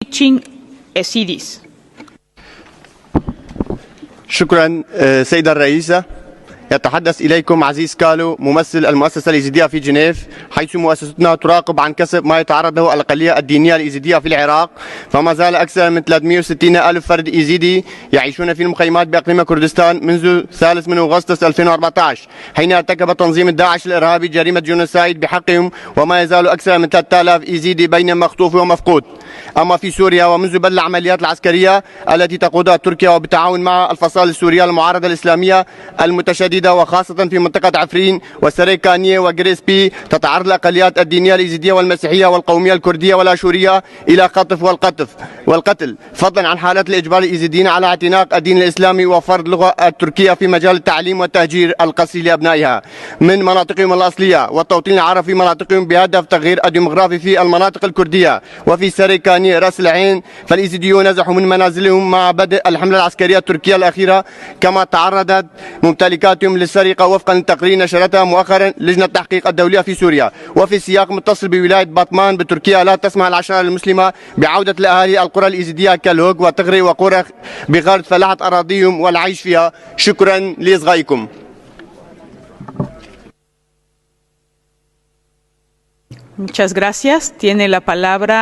Teaching Esidis. شكرا سيدة الرئيسة. يتحدث إليكم عزيز كالو ممثل المؤسسة الإيزيدية في جنيف، حيث مؤسستنا تراقب عن كسب ما يتعرض له الأقلية الدينية الإيزيدية في العراق. فما زال أكثر من 360 ألف فرد إيزيدي يعيشون في المخيمات بإقليم كردستان منذ 3 أغسطس 2014، حين ارتكب تنظيم الداعش الإرهابي جريمة جنوسايد بحقهم، وما يزال أكثر من 3000 إيزيدي بين مخطوف ومفقود. أما في سوريا، ومنذ بدء العمليات العسكرية التي تقودها تركيا وبالتعاون مع الفصائل السورية المعارضة الإسلامية المتشددة، وخاصة في منطقة عفرين وسريكانية وجريسبي، تتعرض الأقليات الدينية الإيزيدية والمسيحية والقومية الكردية والأشورية إلى خطف والقتل، فضلا عن حالات الإجبار الإيزيديين على اعتناق الدين الإسلامي وفرض اللغة التركية في مجال التعليم والتهجير القسري لأبنائها من مناطقهم الأصلية، والتوطين العربي في مناطقهم بهدف تغيير الديمغرافي في المناطق الكردية. وفي سريكانية رأس العين، فالإيزيديون نزحوا من منازلهم مع بدء الحملة العسكرية التركية الأخيرة، كما تعرضت ممتلكاتهم للسرقة وفقا لتقرير نشرتها مؤخرا لجنة التحقيق الدولية في سوريا. وفي سياق متصل بولاية باطمان بتركيا، لا تسمح العشائر المسلمة بعودة الأهالي القرى الإيزيدية كالهوغ وتغري وقرى بغرض فلاحة أراضيهم والعيش فيها. شكرا لإصغائكم. Muchas gracias. Tiene la palabra